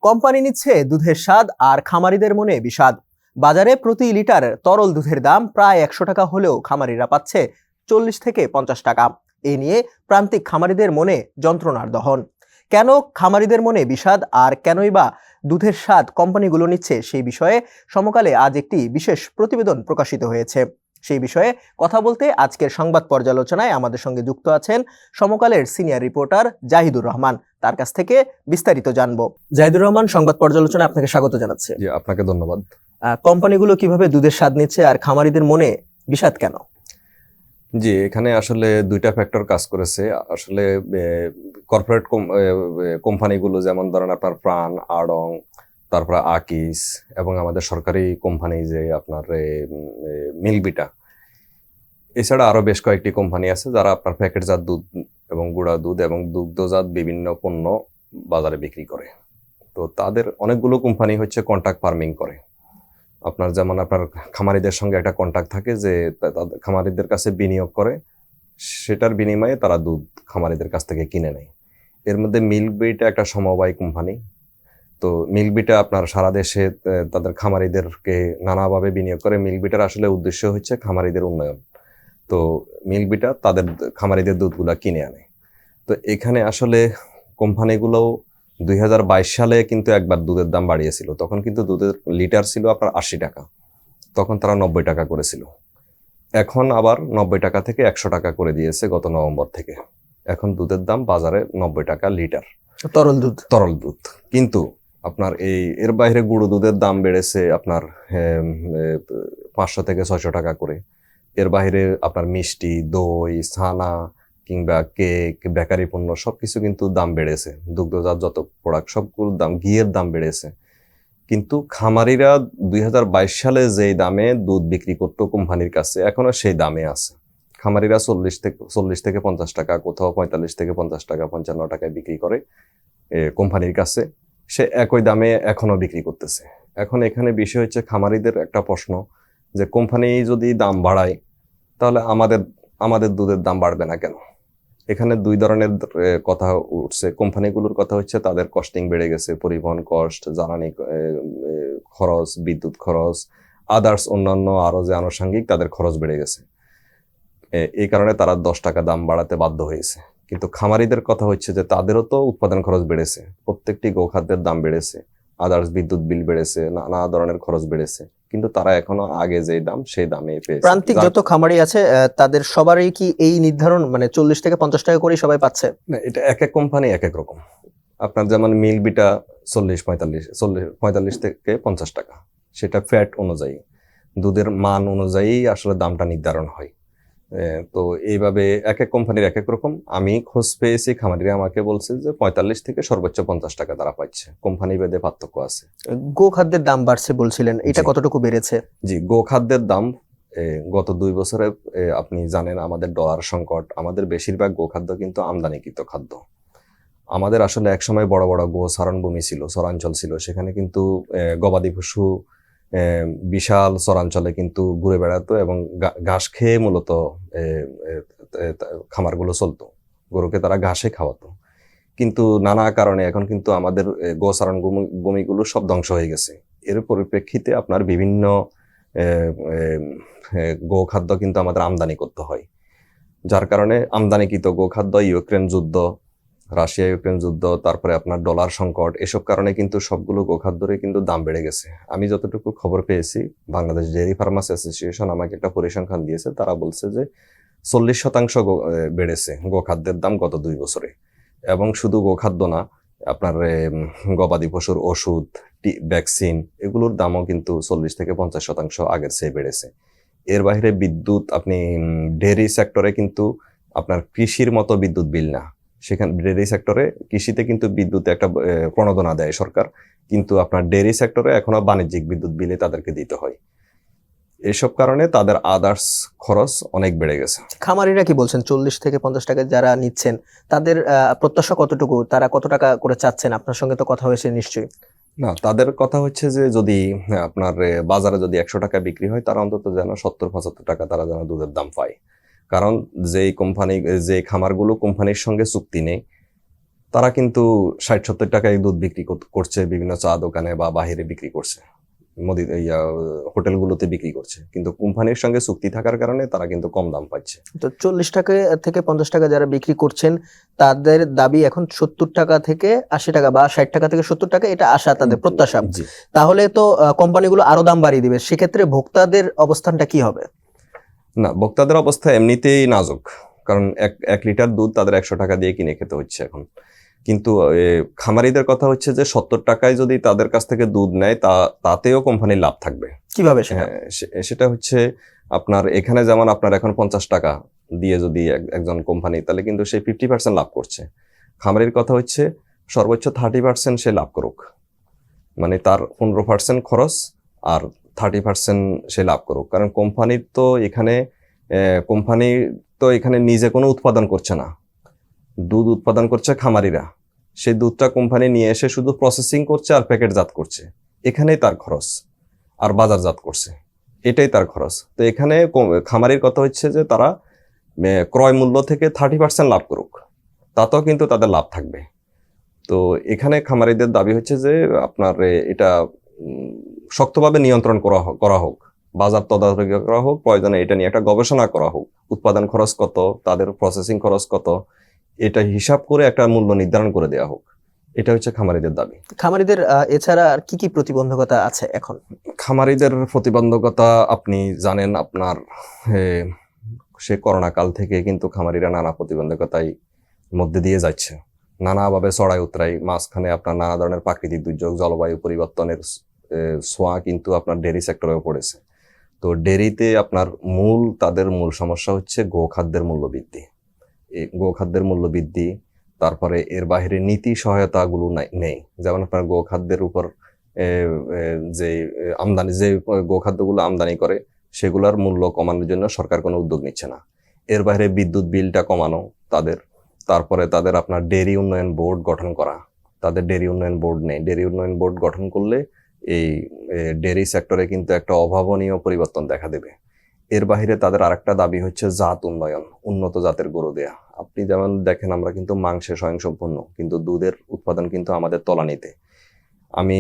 Company নিচ্ছে দুধের স্বাদ আর খামারিদের মনে বিষাদ। বাজারে প্রতি লিটার তরল দুধের দাম প্রায় 100 টাকা হলেও খামারিরা পাচ্ছে 40 থেকে 50 টাকা। এ নিয়ে প্রান্তিক খামারিদের মনে যন্ত্রণার দহন। কেন খামারিদের মনে বিষাদ আর কেনই বা দুধের স্বাদ কোম্পানিগুলো নিচ্ছে, সেই বিষয়ে সমকালে আজ একটি বিশেষ প্রতিবেদন প্রকাশিত হয়েছে। সেই বিষয়ে কথা বলতে আজকের সংবাদ পর্যালোচনায় আমাদের সঙ্গে যুক্ত আছেন সমকালের সিনিয়র রিপোর্টার জাহিদুর রহমান। তার কাছ থেকে বিস্তারিত জানবো। জাহিদুর রহমান, সংবাদ পর্যালোচনায় আপনাকে স্বাগত জানাচ্ছি। জি, আপনাকে ধন্যবাদ। কোম্পানিগুলো কিভাবে দুধের স্বাদ নিচ্ছে আর খামারিদের মনে বিষাদ কেন? জি, এখানে আসলে দুইটা ফ্যাক্টর কাজ করেছে। আসলে কর্পোরেট কোম্পানিগুলো, যেমন ধরেন আপনার প্রাণ, আড়ং, তারপরে আকিস এবং আমাদের সরকারি কোম্পানি যে আপনার মিল্কভিটা, এছাড়া আরো বেশ কয়েকটি কোম্পানি আছে যারা আপনার প্যাকেটজাত দুধ এবং গুঁড়া দুধ এবং দুগ্ধজাত বিভিন্ন পণ্য বাজারে বিক্রি করে। তো তাদের অনেকগুলো কোম্পানি হচ্ছে কন্ট্রাক্ট ফার্মিং করে। আপনার যেমন আপনার খামারিদের সঙ্গে একটা কন্ট্রাক্ট থাকে যে খামারিদের কাছে বিনিয়োগ করে, সেটার বিনিময়ে তারা দুধ খামারিদের কাছ থেকে কিনে নেয়। এর মধ্যে মিল্কভিটা একটা সমবায় কোম্পানি। তো মিল্কভিটা আপনার সারা দেশে তাদের খামারিদেরকে নানাভাবে বিনিয়োগ করে। মিল্কভিটার আসলে উদ্দেশ্য হচ্ছে খামারিদের উন্নয়ন। তো মিল্কভিটা তাদের খামারিদের দুধগুলা কিনে আনে। তো এখানে আসলে কোম্পানিগুলো 2022 সালে কিন্তু একবার দুধের দাম বাড়িয়েছিল। তখন কিন্তু দুধের লিটার ছিল আপনার 80 টাকা, তখন তারা 90 টাকা করেছিল। এখন আবার 90 টাকা থেকে 100 টাকা করে দিয়েছে গত নভেম্বর থেকে। এখন দুধের দাম বাজারে 90 টাকা লিটার, তরল দুধ। কিন্তু আপনার এর বাইরে গুঁড়ো দুধের দাম বেড়েছে আপনার 500 থেকে 600 টাকা করে। এর বাইরে আপনার মিষ্টি, দই, ছানা কিংবা কেক, বেকারি পণ্য সবকিছু কিন্তু দাম বেড়েছে। দুগ্ধজাত যত প্রোডাক্ট সবগুলোর দাম, ঘিয়ের দাম বেড়েছে। কিন্তু খামারিরা 2022 সালে যেই দামে দুধ বিক্রি করতো কোম্পানির কাছে, এখনো সেই দামে আছে। খামারিরা 40 থেকে 50 টাকা, কোথাও 45 থেকে 50 টাকা, 55 টাকায় বিক্রি করে কোম্পানির কাছে। সে একই দামে এখনো বিক্রি করতেছে। এখন এখানে বিষয় হচ্ছে খামারিদের একটা প্রশ্ন যে কোম্পানি যদি দাম বাড়ায় তাহলে আমাদের দুধের দাম বাড়বে না কেন? এখানে দুই ধরনের কথা উঠছে। কোম্পানিগুলোর কথা হচ্ছে তাদের কস্টিং বেড়ে গেছে, পরিবহন কস্ট, জ্বালানি খরচ, বিদ্যুৎ খরচ, আদার্স অন্যান্য আরো যে আনুষঙ্গিক তাদের খরচ বেড়ে গেছে। এই কারণে তারা 10 টাকা দাম বাড়াতে বাধ্য হয়েছে। কিন্তু খামারিদের কথা হচ্ছে যে তাদেরও তো উৎপাদন খরচ বেড়েছে, প্রত্যেকটি গোখাদ্যের দাম বেড়েছে, আদার্স বিদ্যুৎ বিল বেড়েছে, নানা ধরনের খরচ বেড়েছে, কিন্তু তারা এখনো আগে যে দাম সেই দামে পেয়েছে। প্রান্তিক যত খামারি আছে তাদের সবারই কি এই নির্ধারণ, মানে 40 থেকে 50 টাকা করে সবাই পাচ্ছে? না, এটা এক এক কোম্পানি এক এক রকম। আপনার যেমন মিল্কভিটা 45 থেকে 50 টাকা, সেটা ফ্যাট অনুযায়ী, দুধের মান অনুযায়ী আসলে দামটা নির্ধারণ হয়। তো এইভাবে এক এক কোম্পানির এক এক রকম। আমি খোঁজ পেয়েছি, খামারিরা আমাকে বলছে যে 45 থেকে সর্বোচ্চ 50 টাকা তারা পাচ্ছে। কোম্পানি ভেদে পার্থক্য আছে। গোখাদ্যের দাম বাড়ছে বলছিলেন, এটা কতটুকু বেড়েছে? জি, গোখাদ্যের দাম গত 2 বছরে আপনি জানেন আমাদের ডলার সংকট, আমাদের বেশিরভাগ গোখাদ্য কিন্তু আমদানিকৃত খাদ্য। আমাদের আসলে একসময় বড় বড় গো চারণভূমি ছিল, চরাঞ্চল ছিল, সেখানে কিন্তু গবাদি পশু বিশাল চরাঞ্চলে কিন্তু ঘুরে বেড়াতো এবং ঘাস খেয়ে মূলত খামারগুলো চলতো। গরুকে তারা ঘাসে খাওয়াতো। কিন্তু নানা কারণে এখন কিন্তু আমাদের গোচারণ ভূমিগুলো সব ধ্বংস হয়ে গেছে। এর পরিপ্রেক্ষিতে আপনার বিভিন্ন গোখাদ্য কিন্তু আমাদের আমদানি করতে হয়। যার কারণে আমদানিকৃত গোখাদ্য, ইউক্রেন যুদ্ধ, রাশিয়া ইউক্রেন যুদ্ধ, তারপরে আপনার ডলার সংকট, এসব কারণে কিন্তু সবগুলো গোখাদ্যের কিন্তু দাম বেড়ে গেছে। আমি যতটুকু খবর পেয়েছি, বাংলাদেশ ডেয়ারি ফার্মার্স অ্যাসোসিয়েশন আমাকে একটা পরিসংখ্যান দিয়েছে। তারা বলছে যে 40% বেড়েছে গোখাদ্যের দাম গত 2 বছরে। এবং শুধু গোখাদ্য না, আপনার গবাদি পশুর ওষুধ, ভ্যাকসিন, এগুলোর দামও কিন্তু 40 থেকে 50% আগের চেয়ে বেড়েছে। এর বাইরে বিদ্যুৎ, আপনি ডেয়ারি সেক্টরে কিন্তু আপনার কৃষির মতো বিদ্যুৎ বিল না। সেখানে ডেয়ারি সেক্টরে, কৃষিতে কিন্তু বিদ্যুতে একটা প্রণোদনা দেয় সরকার, কিন্তু আপনার ডেয়ারি সেক্টরে এখনো বাণিজ্যিক বিদ্যুৎ বিলে তাদেরকে দিতে হয়। এসব কারণে তাদের আদার্স খরচ অনেক বেড়ে গেছে। খামারিরা কি বলছেন? 40 থেকে 50 টাকা যারা নিচ্ছেন তাদের প্রত্যাশা কতটুকু, তারা কত টাকা করে চাচ্ছেন? আপনার সঙ্গে তো কথা হয়েছে নিশ্চয়ই। না, তাদের কথা হচ্ছে যে যদি আপনার বাজারে যদি 100 টাকা বিক্রি হয়, তারা অন্তত যেন 70-75 টাকা তারা যেন দুধের দাম পায়। কারণ যে খামারগুলো কোম্পানির সঙ্গে চুক্তি নেই, তারা কিন্তু 60-70 টাকায় দুধ বিক্রি করছে বিভিন্ন চা দোকানে বা বাহিরে বিক্রি করছে, হোটেলগুলোতে বিক্রি করছে, কিন্তু কোম্পানির সঙ্গে চুক্তি থাকার কারণে তারা কিন্তু কম দাম পাচ্ছে। তো 40 টাকা থেকে 50 টাকা যারা বিক্রি করছেন তাদের দাবি এখন 70 টাকা থেকে 80 টাকা বা 60 টাকা থেকে 70 টাকা, এটা আশা, তাদের প্রত্যাশা। জি। তাহলে তো কোম্পানিগুলো আরো দাম বাড়িয়ে দিবে, সেক্ষেত্রে ভোক্তাদের অবস্থানটা কি হবে? না, ভোক্তাদের অবস্থা এমনিতেই নাজুক, কারণ এক লিটার দুধ তাদের 100 টাকা দিয়ে কিনে খেতে হচ্ছে এখন। কিন্তু খামারিদের কথা হচ্ছে যে 70 টাকায় যদি তাদের কাছ থেকে দুধ নেয় তাতেও কোম্পানির লাভ থাকবে। কিভাবে সেটা? হ্যাঁ, সেটা হচ্ছে আপনার এখানে যেমন আপনার এখন 50 টাকা দিয়ে যদি একজন কোম্পানি, তাহলে কিন্তু সে 50% লাভ করছে। খামারির কথা হচ্ছে সর্বোচ্চ 30% সে লাভ করুক, মানে তার 15% খরচ আর 30% সে লাভ করুক। কারণ কোম্পানি তো এখানে নিজে কোনো উৎপাদন করছে না, দুধ উৎপাদন করছে খামারিরা। সেই দুধটা কোম্পানি নিয়ে এসে শুধু প্রসেসিং করছে আর প্যাকেটজাত করছে, এখানেই তার খরচ, আর বাজারজাত করছে, এটাই তার খরচ। তো এখানে খামারির কথা হচ্ছে যে তারা ক্রয় মূল্য থেকে 30% লাভ করুক, তাতেও কিন্তু তাদের লাভ থাকবে। তো এখানে খামারিদের দাবি হচ্ছে যে আপনার এটা শক্তভাবে নিয়ন্ত্রণ করা হোক, বাজার তদারকি করা হোক, প্রয়োজনে এটা নিয়ে একটা গবেষণা করা হোক, উৎপাদন খরচ কত, তাদের প্রসেসিং খরচ কত, এটা হিসাব করে একটা মূল্য নির্ধারণ করে দেওয়া হোক। এটা হচ্ছে খামারিদের দাবি। খামারিদের এছাড়া আর কি কি প্রতিবন্ধকতা আছে এখন? খামারিদের প্রতিবন্ধকতা আপনি জানেন, আপনার সে করোনা কাল থেকে কিন্তু খামারিরা নানা প্রতিবন্ধকতায় মধ্যে দিয়ে যাচ্ছে, নানাভাবে চড়াই উতরাই, মাঝখানে আপনার নানা ধরনের প্রাকৃতিক দুর্যোগ, জলবায়ু পরিবর্তনের ছোঁয়া কিন্তু আপনার ডেয়ারি সেক্টরেও পড়েছে। তো ডেয়ারিতে আপনার তাদের মূল সমস্যা হচ্ছে গোখাদ্যের মূল্য বৃদ্ধি। এই গোখাদ্যের মূল্য বৃদ্ধি, তারপরে এর বাইরে নীতি সহায়তাগুলো নেই। যেমন আপনার গোখাদ্যের উপর যে আমদানি, যে গোখাদ্যগুলো আমদানি করে সেগুলোর মূল্য কমানোর জন্য সরকার কোনো উদ্যোগ নিচ্ছে না। এর বাইরে বিদ্যুৎ বিলটা কমানো তাদের, তারপরে তাদের আপনার ডেয়ারি উন্নয়ন বোর্ড গঠন করা, তাদের ডেয়ারি উন্নয়ন বোর্ড নেই। ডেয়ারি উন্নয়ন বোর্ড গঠন করলে এই ডেয়ারি সেক্টরে কিন্তু একটা অভাবনীয় পরিবর্তন দেখা দেবে। এর বাহিরে তাদের আরেকটা দাবি হচ্ছে জাত উন্নয়ন, উন্নত জাতের গরু দেয়া। আপনি যেমন দেখেন, আমরা কিন্তু মাংসে স্বয়ংসম্পূর্ণ, কিন্তু দুধের উৎপাদন কিন্তু আমাদের তলানিতে। আমি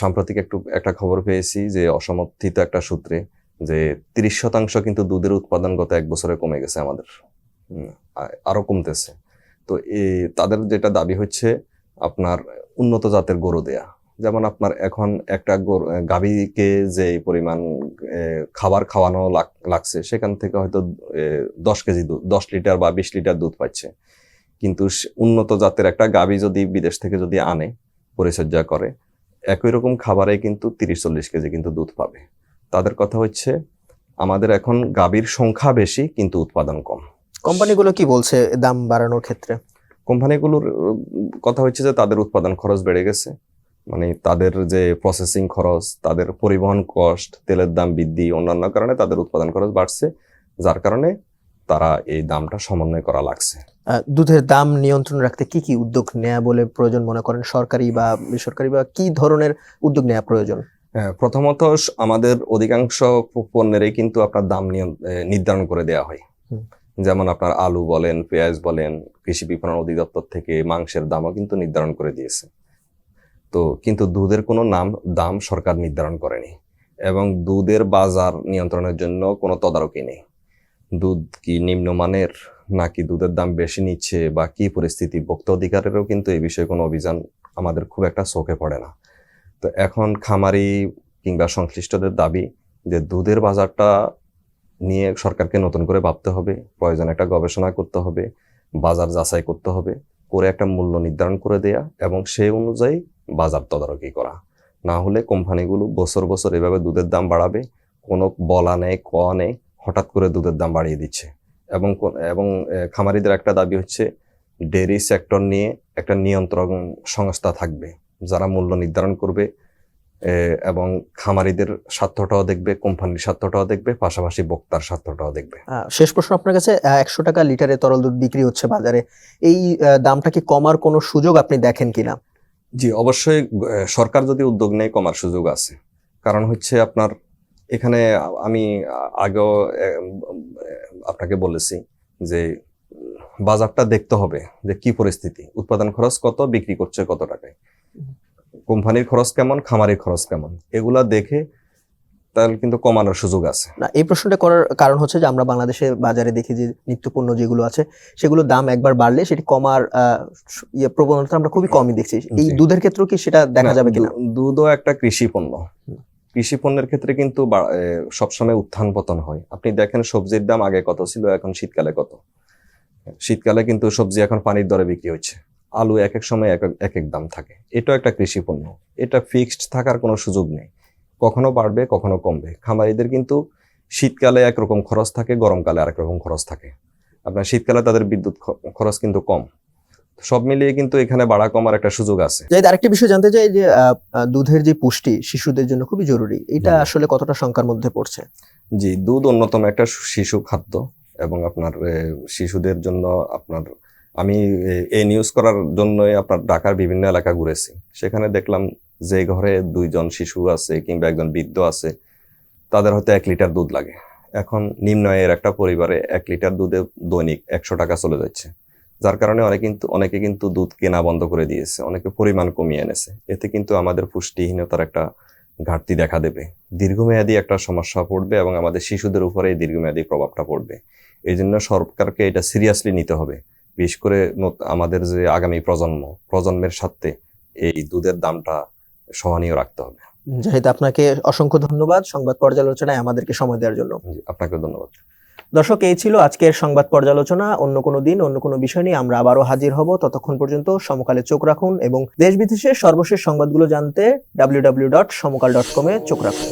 সাম্প্রতিক একটা খবর পেয়েছি যে অসমর্থিত একটা সূত্রে যে 30% কিন্তু দুধের উৎপাদন গত 1 বছরে কমে গেছে আমাদের, আরো কমতেছে। তো তাদের যেটা দাবি হচ্ছে আপনার উন্নত জাতের গরু দেয়া। যেমন আপনার এখন একটা গাভীকে যে পরিমাণ খাবার খাওয়ানো লাগছে, সেখান থেকে হয়তো 10 কেজি দুধ, 10 লিটার বা 20 লিটার দুধ পাচ্ছে। কিন্তু উন্নত জাতের একটা গাভী যদি বিদেশ থেকে যদি আনে, পরিচর্যা করে, একই রকম খাবারে কিন্তু 30-40 কেজি কিন্তু দুধ পাবে। তাদের কথা হচ্ছে আমাদের এখন গাভীর সংখ্যা বেশি কিন্তু উৎপাদন কম। কোম্পানিগুলো কি বলছে দাম বাড়ানোর ক্ষেত্রে? কোম্পানিগুলোর কথা হচ্ছে যে তাদের উৎপাদন খরচ বেড়ে গেছে, মানে তাদের যে প্রসেসিং খরচ, তাদের পরিবহন কস্ট, তেলের দাম বৃদ্ধি, অন্যান্য কারণে তাদের উৎপাদন খরচ বাড়ছে, যার কারণে তারা এই দামটা সমন্বয় করা লাগছে। দুধের দাম নিয়ন্ত্রণ রাখতে কি কি উদ্যোগ নেওয়া বলে প্রয়োজন মনে করেন, সরকারি বা বেসরকারি, বা কি ধরনের উদ্যোগ নেওয়া প্রয়োজন? প্রথমত আমাদের অধিকাংশ পণ্যেরই কিন্তু আপনার দাম নির্ধারণ করে দেওয়া হয়। যেমন আপনার আলু বলেন, পেঁয়াজ বলেন, কৃষি বিপণন অধিদপ্তর থেকে মাংসের দামও কিন্তু নির্ধারণ করে দিয়েছে। তো কিন্তু দুধের কোনো দাম সরকার নির্ধারণ করেনি, এবং দুধের বাজার নিয়ন্ত্রণের জন্য কোনো তদারকি নেই। দুধ কি নিম্নমানের নাকি দুধের দাম বেশি নিচ্ছে বা কি পরিস্থিতি, ভোক্তা অধিকারেরও কিন্তু এই বিষয়ে কোনো অভিযান আমাদের খুব একটা চোখে পড়ে না। তো এখন খামারি কিংবা সংশ্লিষ্টদের দাবি যে দুধের বাজারটা নিয়ে সরকারকে নতুন করে ভাবতে হবে, প্রয়োজনে একটা গবেষণা করতে হবে, বাজার যাচাই করতে হবে, করে একটা মূল্য নির্ধারণ করে দেয়া এবং সেই অনুযায়ী বাজার তদারকি করা। না হলে কোম্পানিগুলো বছর বছর এভাবে দুধের দাম বাড়াবে, কোনো বলা নেই, কোয়া নেই, হঠাৎ করে দুধের দাম বাড়িয়ে দিচ্ছে। এবং খামারিদের একটা দাবি হচ্ছে ডেয়ারি সেক্টর নিয়ে একটা নিয়ন্ত্রণ সংস্থা থাকবে, যারা মূল্য নির্ধারণ করবে এবং খামারিদের স্বার্থটাও দেখবে, কোম্পানির স্বার্থটাও দেখবে, পাশাপাশি ভোক্তার স্বার্থটাও দেখবে। শেষ প্রশ্ন আপনার কাছে, 100 টাকা লিটারে তরল দুধ বিক্রি হচ্ছে বাজারে, এই দামটা কি কমার কোনো সুযোগ আপনি দেখেন কিনা? জি, অবশ্যই সরকার যদি উদ্যোগ নেয় কমার সুযোগ আছে। কারণ হচ্ছে আপনার এখানে আমি আগেও আপনাকে বলেছি যে বাজারটা দেখতে হবে যে কি পরিস্থিতি, উৎপাদন খরচ কত, বিক্রি করছে কত টাকায়, কোম্পানির খরচ কেমন, খামারের খরচ কেমন, এগুলা দেখে তাহলে কিন্তু কমানোর সুযোগ আছে। না, এই প্রশ্নটা করার কারণ হচ্ছে যে আমরা বাংলাদেশে বাজারে দেখি যে নিত্যপণ্য যেগুলো আছে সেগুলোর দাম একবার বাড়লে সেটি কমার প্রবণতা আমরা খুবই কমই দেখছি। এই জি। দুধের ক্ষেত্রেও কি সেটা দেখা না, যাবে কিনা? দুধও একটা কৃষি পণ্য। কৃষি পণ্যের ক্ষেত্রে কিন্তু সবসময় উত্থান পতন হয়। আপনি দেখেন সবজির দাম আগে কত ছিল, এখন শীতকালে কত। শীতকালে কিন্তু সবজি এখন পানির দরে বিক্রি হচ্ছে। আলু এক এক সময় এক এক দাম থাকে। এটাও একটা কৃষি পণ্য, এটা ফিক্সড থাকার কোনো সুযোগ নেই, কখনো বাড়বে কখনো কমবে। খামারিদের কিন্তু শীতকালে একরকম খরচ থাকে, গরমকালে আরেক রকম খরচ থাকে। আপনার শীতকালে তাদের বিদ্যুৎ খরচ কিন্তু কম। সব মিলিয়ে কিন্তু এখানে বাড়া কমার একটা সুযোগ আছে। আরেকটা বিষয় জানতে চাই যে দুধের যে পুষ্টি শিশুদের জন্য খুবই জরুরি, এটা আসলে কতটা সংখ্যার মধ্যে পড়ছে? জি, দুধ অন্যতম একটা শিশু খাদ্য এবং আপনার শিশুদের জন্য আপনার আমি এই নিউজ করার জন্যই আপনার ঢাকার বিভিন্ন এলাকা ঘুরেছি। সেখানে দেখলাম যে ঘরে 2জন শিশু আছে কিংবা একজন বৃদ্ধ আছে, তাদের হয়তো 1 লিটার দুধ লাগে। এখন নিম্ন আয়ের একটা পরিবারে 1 লিটার দুধে দৈনিক 100 টাকা চলে যাচ্ছে, যার কারণে অনেকে কিন্তু দুধ কেনা বন্ধ করে দিয়েছে, অনেকে পরিমাণ কমিয়ে এনেছে। এতে কিন্তু আমাদের পুষ্টিহীনতার একটা ঘাটতি দেখা দেবে, দীর্ঘমেয়াদী একটা সমস্যা পড়বে এবং আমাদের শিশুদের উপরে এই দীর্ঘমেয়াদী প্রভাবটা পড়বে। এই জন্য সরকারকে এটা সিরিয়াসলি নিতে হবে, বিশেষ করে আমাদের যে আগামী প্রজন্মের সাথে এই দুধের দামটা সহনীয় রাখতে হবে। জাহিদ, আপনাকে অসংখ্য ধন্যবাদ সংবাদ পর্যালোচনায় আমাদেরকে সময় দেওয়ার জন্য। আপনাকে ধন্যবাদ। দর্শক, এই ছিল আজকের সংবাদ পর্যালোচনা। অন্য কোনো দিন অন্য কোনো বিষয় নিয়ে আমরা আবারও হাজির হব। ততক্ষণ পর্যন্ত সমকালে চোখ রাখুন এবং দেশ বিদেশের সর্বশেষ সংবাদগুলো জানতে www.সমকাল.com চোখ রাখুন।